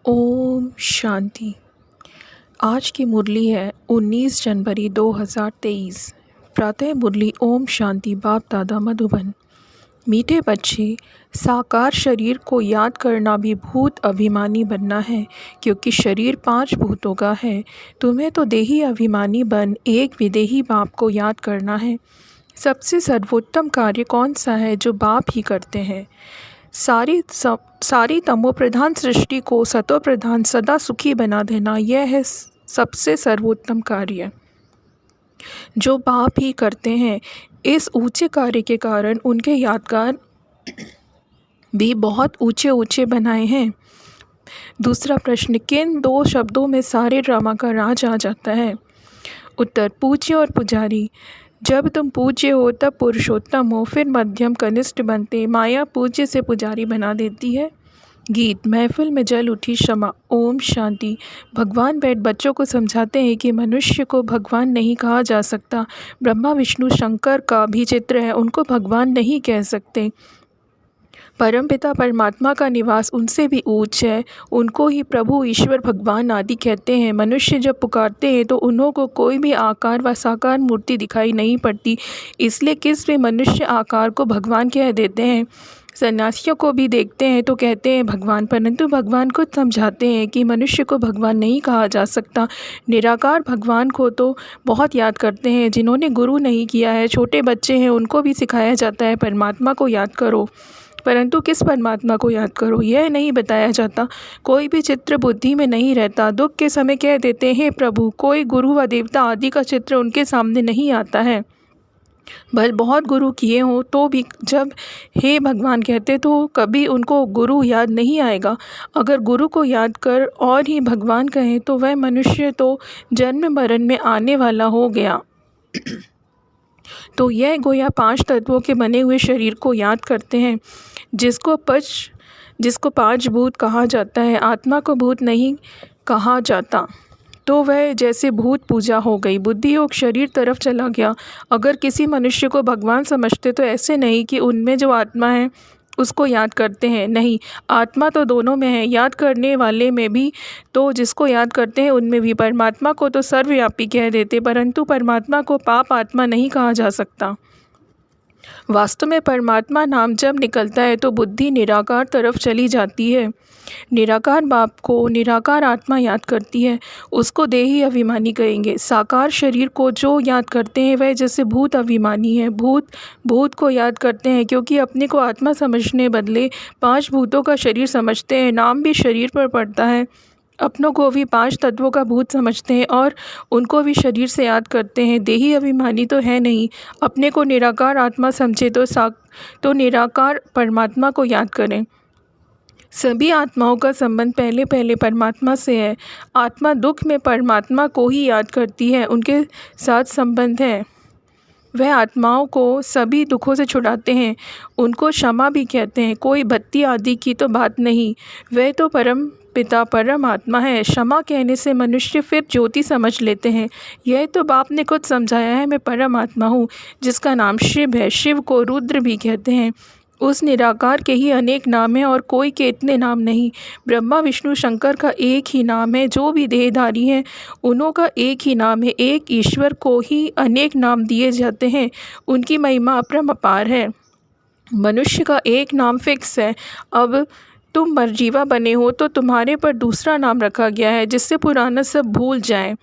ओम शांति। आज की मुरली है 19 जनवरी 2023। प्रातः मुरली ओम शांति। बाप दादा मधुबन। मीठे बच्चे, साकार शरीर को याद करना भी भूत अभिमानी बनना है, क्योंकि शरीर 5 भूतों का है। तुम्हें तो देही अभिमानी बन एक विदेही बाप को याद करना है। सबसे सर्वोत्तम कार्य कौन सा है जो बाप ही करते हैं? सारी तमोप्रधान सृष्टि को सतोप्रधान सदा सुखी बना देना, यह है सबसे सर्वोत्तम कार्य जो बाप ही करते हैं। इस ऊंचे कार्य के कारण उनके यादगार भी बहुत ऊंचे ऊंचे बनाए हैं। दूसरा प्रश्न, किन 2 शब्दों में सारे ड्रामा का राज आ जाता है? उत्तर, पूज्य और पुजारी। जब तुम पूज्य हो तब पुरुषोत्तम हो, फिर मध्यम कनिष्ठ बनते, माया पूज्य से पुजारी बना देती है। गीत। महफिल में जल उठी क्षमा। ओम शांति। भगवान बैठ बच्चों को समझाते हैं कि मनुष्य को भगवान नहीं कहा जा सकता। ब्रह्मा विष्णु शंकर का भी चित्र है, उनको भगवान नहीं कह सकते। परमपिता परमात्मा का निवास उनसे भी ऊंच है, उनको ही प्रभु ईश्वर भगवान आदि कहते हैं। मनुष्य जब पुकारते हैं तो उन्हों को कोई भी आकार व साकार मूर्ति दिखाई नहीं पड़ती, इसलिए किस भी मनुष्य आकार को भगवान कह देते हैं। सन्यासियों को भी देखते हैं तो कहते हैं भगवान, परंतु भगवान खुद समझाते हैं कि मनुष्य को भगवान नहीं कहा जा सकता। निराकार भगवान को तो बहुत याद करते हैं जिन्होंने गुरु नहीं किया है। छोटे बच्चे हैं, उनको भी सिखाया जाता है परमात्मा को याद करो, परंतु किस परमात्मा को याद करो यह नहीं बताया जाता। कोई भी चित्र बुद्धि में नहीं रहता। दुख के समय कह देते हैं प्रभु, कोई गुरु व देवता आदि का चित्र उनके सामने नहीं आता है। भले बहुत गुरु किए हों तो भी जब हे भगवान कहते तो कभी उनको गुरु याद नहीं आएगा। अगर गुरु को याद कर और ही भगवान कहें तो वह मनुष्य तो जन्म मरण में आने वाला हो गया। तो यह गोया 5 तत्वों के बने हुए शरीर को याद करते हैं, जिसको 5 भूत कहा जाता है। आत्मा को भूत नहीं कहा जाता, तो वह जैसे भूत पूजा हो गई। बुद्धि योग शरीर तरफ चला गया। अगर किसी मनुष्य को भगवान समझते तो ऐसे नहीं कि उनमें जो आत्मा है उसको याद करते हैं, नहीं, आत्मा तो दोनों में है। याद करने वाले में भी तो जिसको याद करते हैं उनमें भी। परमात्मा को तो सर्वव्यापी कह देते, परंतु परमात्मा को पाप आत्मा नहीं कहा जा सकता। वास्तव में परमात्मा नाम जब निकलता है तो बुद्धि निराकार तरफ चली जाती है। निराकार बाप को निराकार आत्मा याद करती है, उसको देही अभिमानी कहेंगे। साकार शरीर को जो याद करते हैं वह जैसे भूत अभिमानी है। भूत को याद करते हैं क्योंकि अपने को आत्मा समझने बदले 5 भूतों का शरीर समझते हैं। नाम भी शरीर पर पड़ता है। अपनों को भी 5 तत्वों का भूत समझते हैं और उनको भी शरीर से याद करते हैं। देही अभिमानी तो है नहीं। अपने को निराकार आत्मा समझे तो निराकार परमात्मा को याद करें। सभी आत्माओं का संबंध पहले परमात्मा से है। आत्मा दुख में परमात्मा को ही याद करती है, उनके साथ संबंध है। वह आत्माओं को सभी दुखों से छुड़ाते हैं, उनको क्षमा भी कहते हैं। कोई भक्ति आदि की तो बात नहीं, वह तो परम पिता परमात्मा है। क्षमा कहने से मनुष्य फिर ज्योति समझ लेते हैं। यह तो बाप ने खुद समझाया है, मैं परमात्मा हूँ जिसका नाम शिव है। शिव को रुद्र भी कहते हैं। उस निराकार के ही अनेक नाम हैं और कोई के इतने नाम नहीं। ब्रह्मा विष्णु शंकर का एक ही नाम है। जो भी देहधारी हैं उन्हों का एक ही नाम है। एक ईश्वर को ही अनेक नाम दिए जाते हैं, उनकी महिमा अपरंपार है। मनुष्य का एक नाम फिक्स है। अब तुम मरजीवा बने हो तो तुम्हारे पर दूसरा नाम रखा गया है जिससे पुराना सब भूल जाएं।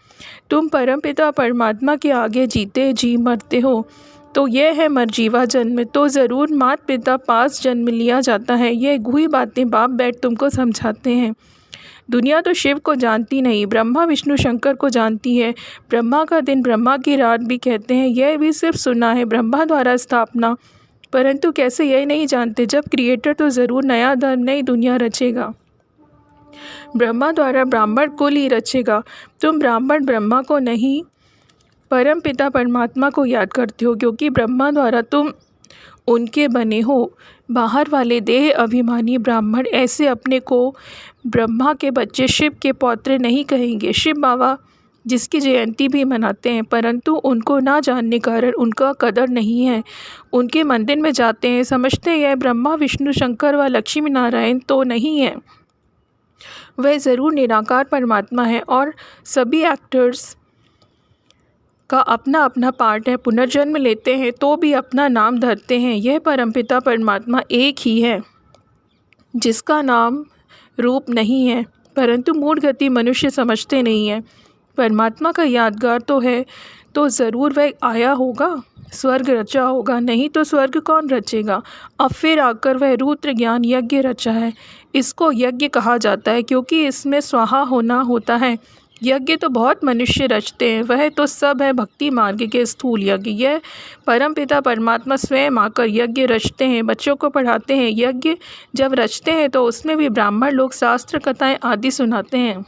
तुम परमपिता परमात्मा के आगे जीते जी मरते हो, तो यह है मरजीवा जन्म। तो ज़रूर माता पिता पास जन्म लिया जाता है। यह गुही बातें बाप बैठ तुमको समझाते हैं। दुनिया तो शिव को जानती नहीं, ब्रह्मा विष्णु शंकर को जानती है। ब्रह्मा का दिन ब्रह्मा की रात भी कहते हैं, यह भी सिर्फ सुना है ब्रह्मा द्वारा स्थापना, परंतु कैसे यह नहीं जानते जब क्रिएटर तो ज़रूर नया धर्म नई दुनिया रचेगा। ब्रह्मा द्वारा ब्राह्मण कुल ही रचेगा। तुम ब्राह्मण ब्रह्मा को नहीं परम पिता परमात्मा को याद करते हो, क्योंकि ब्रह्मा द्वारा तुम उनके बने हो। बाहर वाले देह अभिमानी ब्राह्मण ऐसे अपने को ब्रह्मा के बच्चे शिव के पौत्र नहीं कहेंगे। शिव बाबा जिसकी जयंती भी मनाते हैं, परंतु उनको ना जानने कारण उनका कदर नहीं है। उनके मंदिर में जाते हैं, समझते हैं यह ब्रह्मा विष्णु शंकर व लक्ष्मी नारायण तो नहीं है। वह ज़रूर निराकार परमात्मा है और सभी एक्टर्स का अपना अपना पार्ट है। पुनर्जन्म लेते हैं तो भी अपना नाम धरते हैं। यह परमपिता परमात्मा एक ही है जिसका नाम रूप नहीं है, परंतु मूढ़ गति मनुष्य समझते नहीं है। परमात्मा का यादगार तो है तो ज़रूर वह आया होगा, स्वर्ग रचा होगा, नहीं तो स्वर्ग कौन रचेगा। अब फिर आकर वह रुद्र ज्ञान यज्ञ रचा है। इसको यज्ञ कहा जाता है क्योंकि इसमें स्वाहा होना होता है। यज्ञ तो बहुत मनुष्य रचते हैं, वह तो सब है भक्ति मार्ग के स्थूल यज्ञ। यह परमपिता परमात्मा स्वयं आकर यज्ञ रचते हैं, बच्चों को पढ़ाते हैं। यज्ञ जब रचते हैं तो उसमें भी ब्राह्मण लोग शास्त्र कथाएं आदि सुनाते हैं।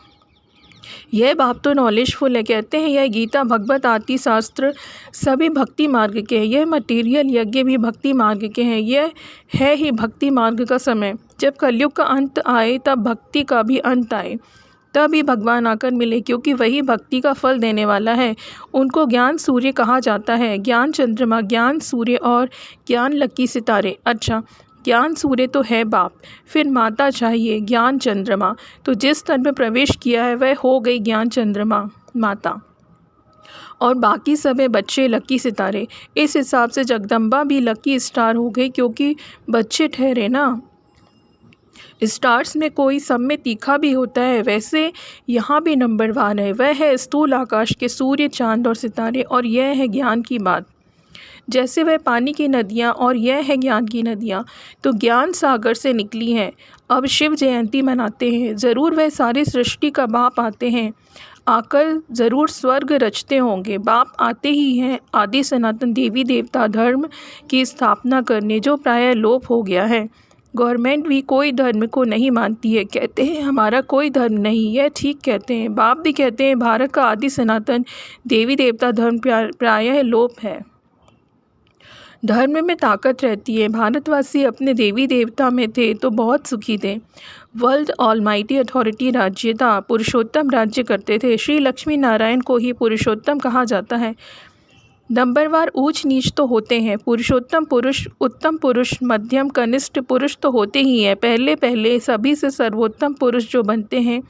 यह बाप तो नॉलेजफुल है, कहते हैं यह गीता भगवत आदि शास्त्र सभी भक्ति मार्ग के हैं। यह मटेरियल यज्ञ भी भक्ति मार्ग के हैं। यह है ही भक्ति मार्ग का समय। जब कलयुग का अंत आए तब भक्ति का भी अंत आए, तभी भगवान आकर मिले, क्योंकि वही भक्ति का फल देने वाला है। उनको ज्ञान सूर्य कहा जाता है। ज्ञान चंद्रमा, ज्ञान सूर्य और ज्ञान लकी सितारे। अच्छा, ज्ञान सूर्य तो है बाप, फिर माता चाहिए ज्ञान चंद्रमा। तो जिस तन में प्रवेश किया है वह हो गई ज्ञान चंद्रमा माता, और बाकी सब है बच्चे लकी सितारे। इस हिसाब से जगदम्बा भी लकी स्टार हो गई, क्योंकि बच्चे ठहरे ना। स्टार्स में कोई सब में तीखा भी होता है, वैसे यहाँ भी नंबर 1 है। वह है स्थूल आकाश के सूर्य, चांद और सितारे, और यह है ज्ञान की बात। जैसे वह पानी की नदियाँ और यह है ज्ञान की नदियाँ, तो ज्ञान सागर से निकली हैं। अब शिव जयंती मनाते हैं, ज़रूर वह सारी सृष्टि का बाप आते हैं। आकर ज़रूर स्वर्ग रचते होंगे। बाप आते ही हैं आदि सनातन देवी देवता धर्म की स्थापना करने, जो प्रायः लोप हो गया है। गवर्नमेंट भी कोई धर्म को नहीं मानती है, कहते हैं हमारा कोई धर्म नहीं। यह ठीक कहते हैं। बाप भी कहते हैं भारत का आदि सनातन देवी देवता धर्म प्रायः लोप है। धर्म में ताकत रहती है। भारतवासी अपने देवी देवता में थे तो बहुत सुखी थे। वर्ल्ड ऑलमाइटी अथॉरिटी राज्य था, पुरुषोत्तम राज्य करते थे। श्री लक्ष्मी नारायण को ही पुरुषोत्तम कहा जाता है। नंबरवार ऊंच नीच तो होते हैं। पुरुषोत्तम पुरुष, उत्तम पुरुष, मध्यम, कनिष्ठ पुरुष तो होते ही हैं। पहले पहले सभी से सर्वोत्तम पुरुष जो बनते हैं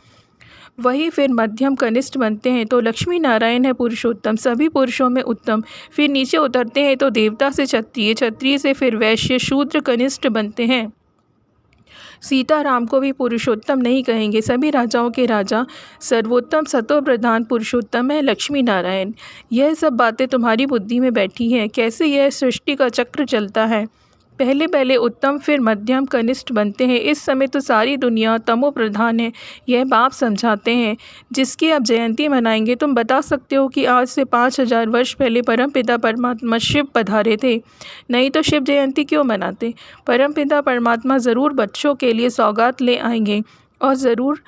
वही फिर मध्यम कनिष्ठ बनते हैं। तो लक्ष्मी नारायण है पुरुषोत्तम, सभी पुरुषों में उत्तम। फिर नीचे उतरते हैं तो देवता से क्षत्रिय, क्षत्रिय से फिर वैश्य, शूद्र, कनिष्ठ बनते हैं। सीताराम को भी पुरुषोत्तम नहीं कहेंगे, सभी राजाओं के राजा। सर्वोत्तम सतो प्रधान पुरुषोत्तम है लक्ष्मी नारायण। यह सब बातें तुम्हारी बुद्धि में बैठी हैं। कैसे यह सृष्टि का चक्र चलता है। पहले पहले उत्तम फिर मध्यम कनिष्ठ बनते हैं। इस समय तो सारी दुनिया तमो प्रधान है, यह बाप समझाते हैं। जिसकी अब जयंती मनाएंगे, तुम बता सकते हो कि आज से 5000 वर्ष पहले परमपिता परमात्मा शिव पधारे थे, नहीं तो शिव जयंती क्यों मनाते। परमपिता परमात्मा ज़रूर बच्चों के लिए सौगात ले आएंगे और ज़रूर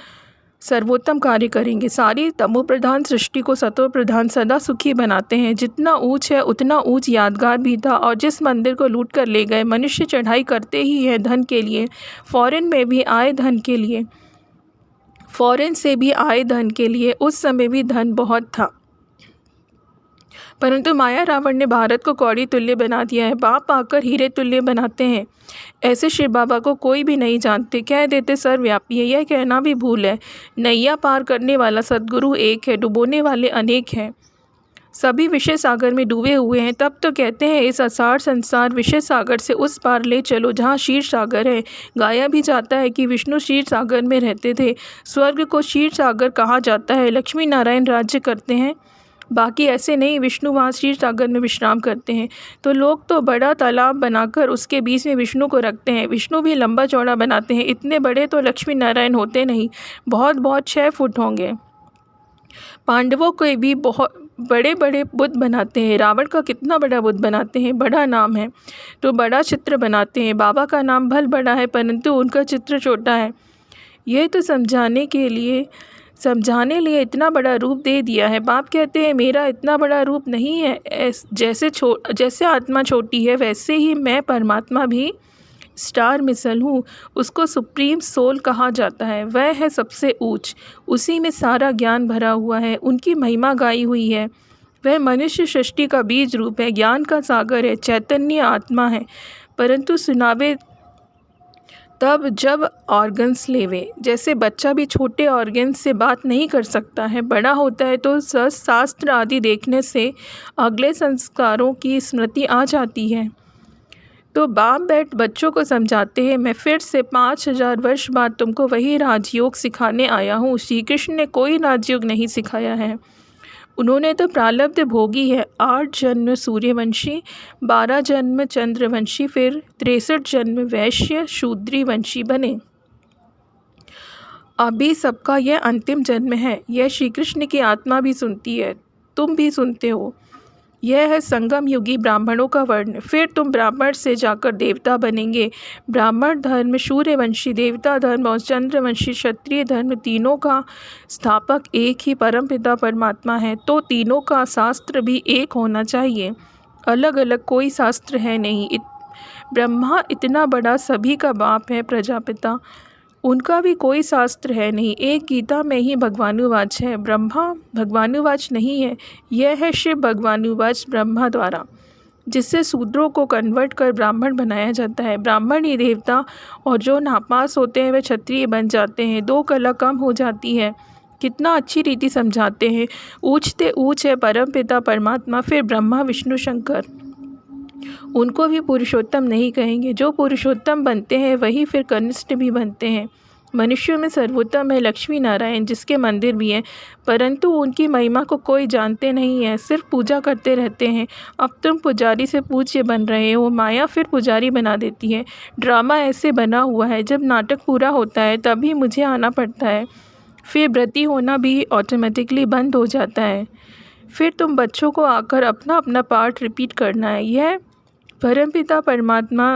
सर्वोत्तम कार्य करेंगे। सारी तमो प्रधान सृष्टि को सतो प्रधान सदा सुखी बनाते हैं। जितना ऊंच है उतना ऊंच यादगार भी था। और जिस मंदिर को लूट कर ले गए, मनुष्य चढ़ाई करते ही हैं धन के लिए। फॉरेन में भी आए धन के लिए, फॉरेन से भी आए धन के लिए। उस समय भी धन बहुत था, परंतु माया रावण ने भारत को कौड़ी तुल्य बना दिया है। बाप आकर हीरे तुल्य बनाते हैं। ऐसे शिव बाबा को कोई भी नहीं जानते, कह देते सर्वव्यापी है। यह कहना भी भूल है। नैया पार करने वाला सद्गुरु एक है, डुबोने वाले अनेक हैं। सभी विषय सागर में डूबे हुए हैं। तब तो कहते हैं इस असार संसार विषय सागर से उस पार ले चलो जहाँ क्षीर सागर है। गाया भी जाता है कि विष्णु क्षीर सागर में रहते थे। स्वर्ग को क्षीर सागर कहा जाता है। लक्ष्मी नारायण राज्य करते हैं, बाकी ऐसे नहीं। विष्णु वहाँ क्षीर सागर में विश्राम करते हैं। तो लोग तो बड़ा तालाब बनाकर उसके बीच में विष्णु को रखते हैं। विष्णु भी लंबा चौड़ा बनाते हैं। इतने बड़े तो लक्ष्मी नारायण होते नहीं, बहुत बहुत 6 फुट होंगे। पांडवों के भी बहुत बड़े बड़े बुद्ध बनाते हैं। रावण का कितना बड़ा बुद्ध बनाते हैं, बड़ा नाम है तो बड़ा चित्र बनाते हैं। बाबा का नाम भल बड़ा है, परंतु उनका चित्र छोटा है। यह तो समझाने लिए इतना बड़ा रूप दे दिया है। बाप कहते हैं मेरा इतना बड़ा रूप नहीं है। जैसे आत्मा छोटी है, वैसे ही मैं परमात्मा भी स्टार मिसल हूँ। उसको सुप्रीम सोल कहा जाता है। वह है सबसे ऊंच, उसी में सारा ज्ञान भरा हुआ है। उनकी महिमा गाई हुई है। वह मनुष्य सृष्टि का बीज रूप है, ज्ञान का सागर है, चैतन्य आत्मा है, परंतु सुनावे तब जब ऑर्गन्स लेवे, जैसे बच्चा भी छोटे ऑर्गन्स से बात नहीं कर सकता है, बड़ा होता है तो शास्त्र आदि देखने से अगले संस्कारों की स्मृति आ जाती है। तो बाप बैठ बच्चों को समझाते हैं, मैं फिर से 5000 वर्ष बाद तुमको वही राजयोग सिखाने आया हूँ। श्री कृष्ण ने कोई राजयोग नहीं सिखाया है, उन्होंने तो प्रारब्ध भोगी है। 8 जन्म सूर्यवंशी, 12 जन्म चंद्रवंशी, फिर 63 जन्म वैश्य शूद्री वंशी बने। अभी सबका यह अंतिम जन्म है। यह श्री कृष्ण की आत्मा भी सुनती है, तुम भी सुनते हो। यह है संगम युगी ब्राह्मणों का वर्ण। फिर तुम ब्राह्मण से जाकर देवता बनेंगे। ब्राह्मण धर्म, सूर्यवंशी देवता धर्म और चंद्रवंशी क्षत्रिय धर्म, तीनों का स्थापक एक ही परमपिता परमात्मा है। तो तीनों का शास्त्र भी एक होना चाहिए, अलग अलग कोई शास्त्र है नहीं। ब्रह्मा इतना बड़ा सभी का बाप है, प्रजापिता, उनका भी कोई शास्त्र है नहीं। एक गीता में ही भगवानुवाच है, ब्रह्मा भगवानुवाच नहीं है। यह है शिव भगवानुवाच ब्रह्मा द्वारा, जिससे शूद्रों को कन्वर्ट कर ब्राह्मण बनाया जाता है। ब्राह्मण ही देवता, और जो नापास होते हैं वे क्षत्रिय बन जाते हैं। 2 कला कम हो जाती है। कितना अच्छी रीति समझाते हैं। ऊंचते ऊंच है परमपिता परमात्मा, फिर ब्रह्मा विष्णु शंकर, उनको भी पुरुषोत्तम नहीं कहेंगे। जो पुरुषोत्तम बनते हैं वही फिर कनिष्ठ भी बनते हैं। मनुष्यों में सर्वोत्तम है लक्ष्मी नारायण, जिसके मंदिर भी हैं, परंतु उनकी महिमा को कोई जानते नहीं है, सिर्फ पूजा करते रहते हैं। अब तुम पुजारी से पूज्य बन रहे हो, माया फिर पुजारी बना देती है। ड्रामा ऐसे बना हुआ है, जब नाटक पूरा होता है तभी मुझे आना पड़ता है, फिर व्रती होना भी ऑटोमेटिकली बंद हो जाता है। फिर तुम बच्चों को आकर अपना अपना पार्ट रिपीट करना है। यह परमपिता परमात्मा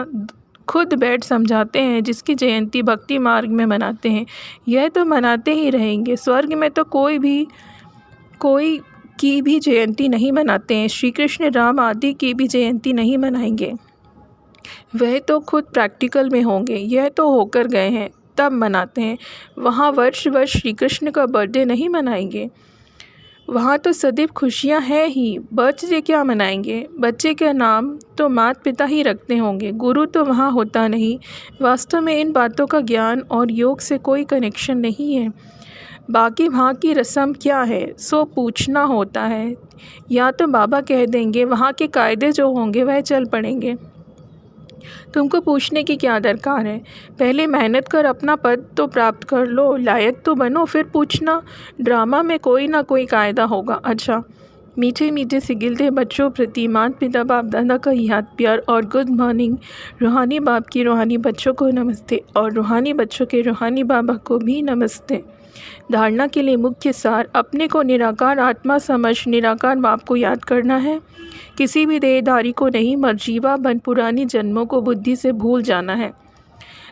खुद बैठ समझाते हैं, जिसकी जयंती भक्ति मार्ग में मनाते हैं। यह तो मनाते ही रहेंगे। स्वर्ग में तो कोई की भी जयंती नहीं मनाते हैं। श्री कृष्ण राम आदि की भी जयंती नहीं मनाएंगे, वह तो खुद प्रैक्टिकल में होंगे। यह तो होकर गए हैं, तब मनाते हैं। वहाँ वर्ष वर्ष श्री कृष्ण का बर्थडे नहीं मनाएंगे, वहाँ तो सदैव खुशियाँ हैं ही। बर्थडे क्या मनाएंगे? बच्चे का नाम तो माता पिता ही रखते होंगे, गुरु तो वहाँ होता नहीं। वास्तव में इन बातों का ज्ञान और योग से कोई कनेक्शन नहीं है। बाकी वहाँ की रस्म क्या है सो पूछना होता है, या तो बाबा कह देंगे, वहाँ के कायदे जो होंगे वह चल पड़ेंगे। तुमको पूछने की क्या दरकार है? पहले मेहनत कर, अपना पद तो प्राप्त कर लो, लायक तो बनो, फिर पूछना। ड्रामा में कोई ना कोई कायदा होगा। अच्छा, मीठे मीठे सिगिलते बच्चों प्रति माता पिता बाप दादा का याद प्यार और गुड मॉर्निंग। रूहानी बाप की रूहानी बच्चों को नमस्ते, और रूहानी बच्चों के रूहानी बाबा को भी नमस्ते। धारणा के लिए मुख्य सार, अपने को निराकार आत्मा समझ निराकार बाप को याद करना है। किसी भी देहधारी को नहीं, मर्जीवा बन पुरानी जन्मों को बुद्धि से भूल जाना है।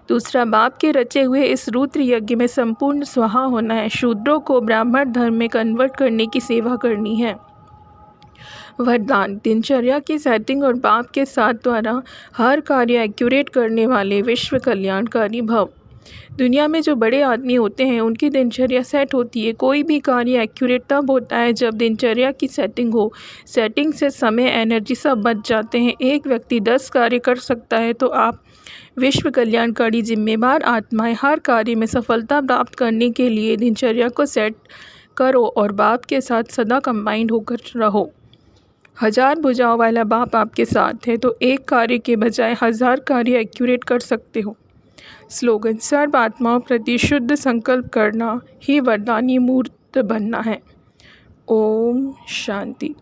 दूसरा, बाप के रचे हुए इस रुद्र यज्ञ में संपूर्ण स्वाहा होना है। शूद्रों को ब्राह्मण धर्म में कन्वर्ट करने की सेवा करनी है। वरदान, दिनचर्या की सेटिंग और बाप के साथ द्वारा हर कार्य एक्यूरेट करने वाले विश्व कल्याणकारी भव। दुनिया में जो बड़े आदमी होते हैं उनकी दिनचर्या सेट होती है। कोई भी कार्य एक्यूरेट तब होता है जब दिनचर्या की सेटिंग हो। सेटिंग से समय एनर्जी सब बच जाते हैं। एक व्यक्ति 10 कार्य कर सकता है, तो आप विश्व कल्याणकारी जिम्मेवार आत्माएं हर कार्य में सफलता प्राप्त करने के लिए दिनचर्या को सेट करो और बाप के साथ सदा कंबाइंड होकर रहो। 1000 भुजाओं वाला बाप आपके साथ है, तो एक कार्य के बजाय 1000 कार्य एक्यूरेट कर सकते हो। स्लोगन, सर्व आत्माओं प्रति शुद्ध संकल्प करना ही वरदानी मूर्त बनना है। ओम शांति।